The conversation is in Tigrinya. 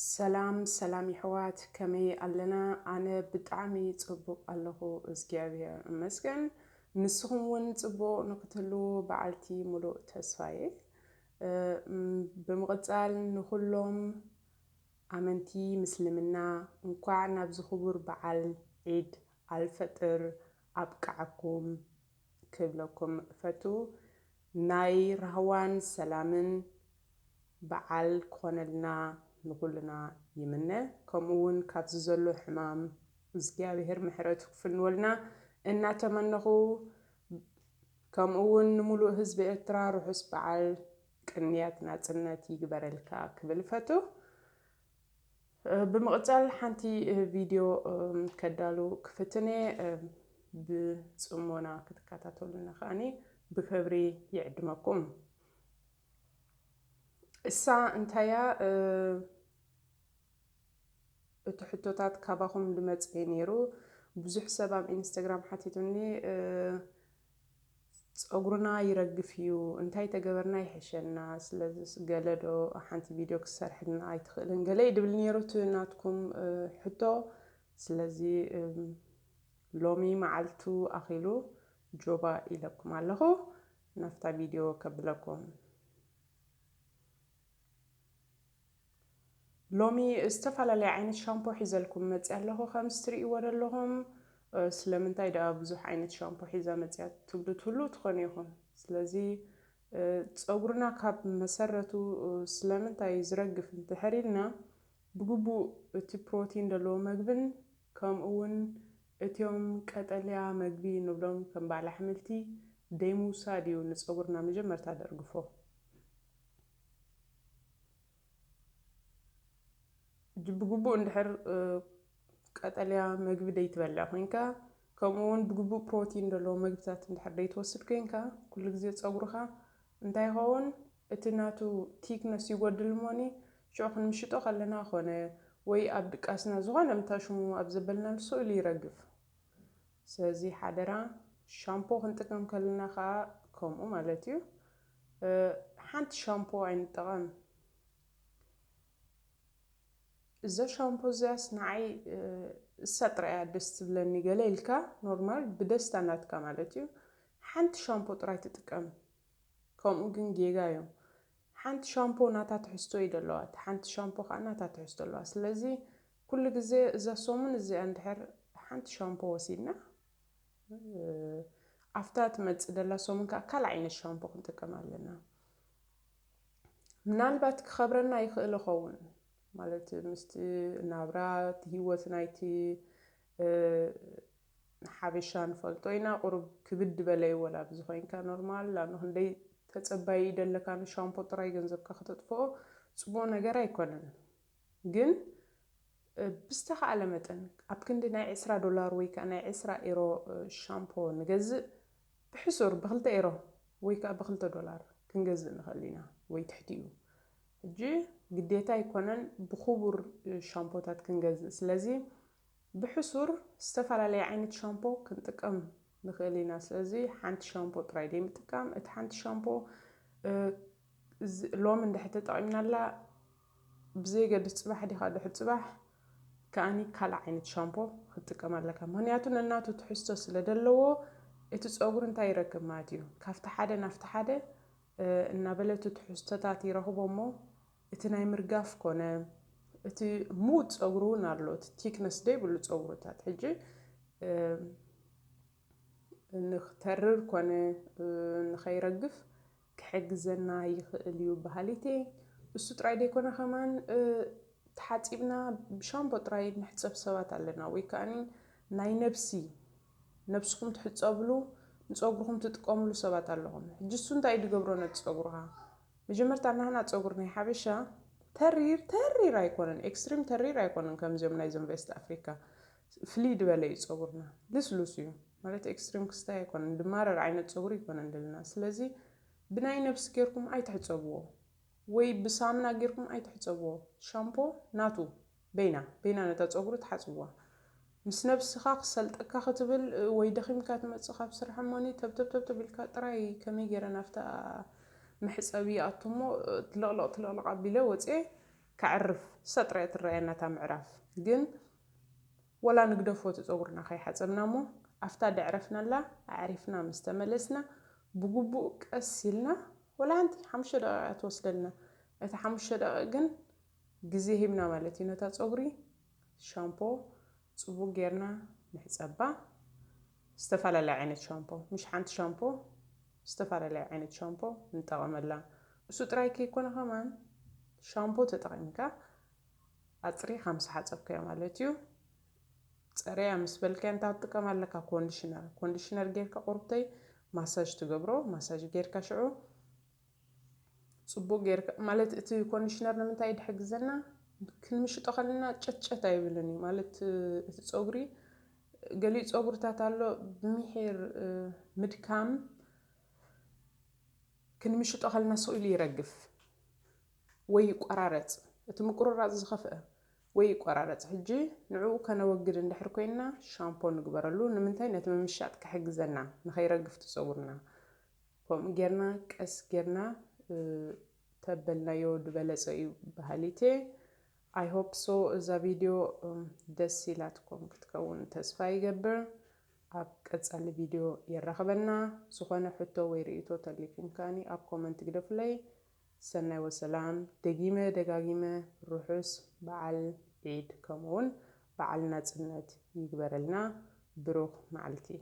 ሰላም ይሕዋት ከመይ ኣለና ኣነ ብጣዕሚ ጽቡቕ ኣለኹ እግዚአብሔር ይመስገን ንስኹም እውን ጽቡቕ ንክትህሉ በዓልቲ ሙሉእ ተስፋዬ ብምቕጻል ንኹሎም ኣመንቲ ምስልምና እንኳዕ ናብ ዝኽቡር በዓል ዒድ አልፈጥር ኣብቅዓኩም ክብለኩም ፈቱ ናይ ራህዋን ሰላምን በዓል ክኾነልና ንኩልና ይምነ ከምኡውን ካብዚ ዘሎ ሕማም እግዚአብሔር ምሕረቱ ክፍልወልና እናተመነኹ ከምኡውን ንሙሉእ ህዝቢ ኤርትራ ርሑስ በዓል ቅንያት ናጽነት ይግበረልካ ክብል ፈቱ ብምቕጻል ሓንቲ ቪድዮ ከዳሉ ክፍትነ ብጽሞና ክትከታተሉና ከኣኒ ብክብሪ ይዕድመኩም እሳ እንታያ እቲ ሕቶታት ካባኹም ልመጽእ ነይሩ ብዙሕ ሰብ ኣብ ኢንስታግራም ሓቲቱኒ ፀጉርና ይረግፍ እዩ እንታይ ተገበርና ይሕሸና ስለዚ ገለዶ ሓንቲ ቪድዮ ክሰርሕልና ኣይትኽእልን ገለ ይድብል ነይሩ ናትኩም ሕቶ ስለዚ ሎሚ መዓልቱ ኣኺሉ ጆባ ኢለኩም ኣለኹ ናፍታ ቪድዮ ከብለኩም ሎሚ ዝተፈላለዩ ዓይነት ሻምፖ ሒዘልኩም መጽእ ኣለኹ ከም ትርእይዎ ዘለኹም ስለምንታይ ደኣ ብዙሕ ዓይነት ሻምፖ ሒዛ መጽያት ትብሉ ትኾኑ ኢኹም ስለዚ ፀጉርና ካብ መሰረቱ ስለምንታይ ዝረግፍ እንተሕሪልና ብግቡእ እቲ ፕሮቲን ዘለዎ መግብን ከምኡውን እትዮም ቀጠልያ መግቢ ንብሎም ከም ባዕል ኣሕምልቲ ደይምውሳድ እዩ ንፀጉርና መጀመርታ ደርግፎ ብግቡእ እንድሕር ቀጠልያ መግቢ ደይትበልዕ ኮይንካ ከምኡውን ብግቡእ ፕሮቲን ዘለዎ ምግብታት እንድሕር ደይትወስድ ኮይንካ ኩሉ ግዜ ፀጉርካ እንታይ ይኸውን እቲ ናቱ ቲክነስ ይጎድል እሞኒ ሽዑ ክንምሽጦ ከለና ኮነ ወይ ኣብ ድቃስና ዝኾነ ምታሽሙ ኣብ ዘበልና ስእሉ ይረግፍ ስለዚ ሓደራ ሻምፖ ክንጥቀም ከለና ከዓ ከምኡ ማለት እዩ ሓንቲ ሻምፖ ኣይንጠቐም እዛ ሻምፖ እዚኣስ ንዓይ እሳ ጥራያ ደስ ትብለኒ ገለ ኢልካ ኖርማል ብደስታ ናትካ ማለት እዩ ሓንቲ ሻምፖ ጥራይ ትጥቀም ከምኡ ግን ጌጋ እዮም ሓንቲ ሻምፖ ናታ ትሕዝቶ እዩ ዘለዋ ሓንቲ ሻምፖ ከዓ ናታ ትሕዝቶ ኣለዋ ስለዚ ኩሉ ግዜ እዛ ሶሙን እዚኣ እንድሕር ሓንቲ ሻምፖ ወሲድና ኣፍታ ትመጽእ ዘላ ሶሙን ከዓ ካልእ ዓይነት ሻምፖ ክንጥቀም ኣለና ምናልባት ክኸብረና ይኽእል ይኸውን ማለት ምስቲ ናብራት ህይወት ናይቲ ሓበሻ ንፈልጦ ኢና ቁሩብ ክብድ በለይ ወላ ብዝኾይንካ ኖርማል ላብን ክንደይ ተጸባይ ደለካ ንሻምፖ ጥራይ ገንዘብካ ከተጥፍኦ ጽቡቕ ነገር ኣይኮነን ግን ብዝተኸኣለ መጠን ኣብ ክንዲ ናይ $20 ወይ ከዓ ናይ 20 ዩሮ ሻምፖ ንገዝእ ብሕሱር ብ2 ዩሮ ወይ ከዓ ብ$2 ክንገዝእ ንኽእል ኢና ወይ ትሕቲኡ ሕጂ ግዴታ ኣይኮነን ብኽቡር ሻምፖታት ክንገዝእ ስለዚ ብሕሱር ዝተፈላለዩ ዓይነት ሻምፖ ክንጥቀም ንኽእል ኢና ስለዚ ሓንቲ ሻምፖ ጥራይ ደይምጥቃም እቲ ሓንቲ ሻምፖ ሎሚ እንድሕር ተጠቒምናላ ብዘይገድስ ፅባሕ ዲኻ ድሕር ፅባሕ ከኣኒ ካልእ ዓይነት ሻምፖ ክትጥቀም ኣለካ ምክንያቱ ነናቱ ትሕዝቶ ስለደለዎ እቲ ፀጉሪ እንታይ ይረክብ ማለት እዩ ካብቲ ሓደ ናፍቲ ሓደ እናበለቱ ትሕዝቶታት ይረኽቦ እሞ እቲ ናይ ምርጋፍ ኮነ እቲ ሙድ ፀጉሩ እውን ኣሎ እቲ ቲክነስ ደይብሉ ፀጉርታት ሕጂ ንኽተርር ኮነ ንኸይረግፍ ክሕግዘና ይኽእል እዩ ባህሊቴ እሱ ጥራይ ደይኮነ ኸማን ተሓፂብና ብሻምፖ ጥራይ ንሕፀብ ሰባት ኣለና ወይ ከኣኒ ናይ ነብስኩም ትሕፀብሉ ንፀጉርኩም ትጥቀምሉ ሰባት ኣለኹም ሕጂ እሱ እንታይ ድገብሮ ነቲ ፀጉርካ መጀመርታ ናህና ፀጉር ናይ ሓበሻ ተሪር ኣይኮነን ኤክስትሪም ተሪር ኣይኮነን ከምዚኦም ናይዞም ቬስት ኣፍሪካ ፍልይ ዝበለ እዩ ፀጉርና ልስሉስ እዩ ማለት ኤክስትሪም ክስታይ ኣይኮነን ድማረር ዓይነት ፀጉሪ ይኮነን ዘለና ስለዚ ብናይ ነብሲ ጌርኩም ኣይትሕፀብዎ ወይ ብሳሙና ጌርኩም ኣይትሕፀብዎ ሻምፖ ናቱ በይና ነታ ፀጉሪ ትሓፅብዋ ምስ ነብስኻ ክሰልጠካ ክትብል ወይ ደኺምካ ትመጽእ ካብ ስራሕ እሞኒ ተብተብ ኢልካ ጥራይ ከመይ ገይረ ናፍታ محسابي أتومو تلقلق أبيله وتأ كعرف سطريت الرأينا تامعرف جن ولا نقدفو تصورنا خي حسبنا مو أفتاد عرفنا لا عرفنا مستملسنا بقبوك أسيلنا ولا أنت حمشة دقيقة توصلنا أنت حمشة دقيقة جن جزيه بنا مالتي نتصوري شامبو صبو غيرنا نحسبها استفعل لعين الشامبو مش حنت شامبو استفعل لعين الشامبو نتقام الله سطراي كيكونا كمان شامبو تطعمك أطري 5 حسب كيا مالتيو صريا مسبل كان تطقم لك كونديشنر غيرك قربتي ماساج تغبرو ماساج غيرك شعو صبو غيرك مالت اتي كونديشنر نمنتا يدحجزنا كنمش تخلينا ጨጨታ ይብልኒ ማለት እቲ ጾግሪ ገሊ ጾግርታት አሎ ብምሒር ምድካም كنمش تخلينا سؤال يرجف ወይ ቆራረጽ እቲ ምቁርራጽ ዝኸፍአ ወይ ቆራረጽ ሕጂ ንዑ ከነወግድ እንድሕር ኮይና ሻምፖ ንግበረሉ ንምንታይ ነቲ ምምሻጥ ከሕግዘና ንኸይረግፍ ጸጉርና ከም ጌርና ቀስ ጌርና ተበልናዮ ድበለጸ እዩ ባህሊቴ I hope so إذا فيديو دس إلاتكم كتكون تسفى يقبر أب قصة الفيديو يرخبنا سخونة حتى ويريتو تليكم كاني أب كومنت قدف لي سنة وسلام دقيمة روحوس بعل عيد كمون بعل نتسنت يقبر لنا بروح معلتي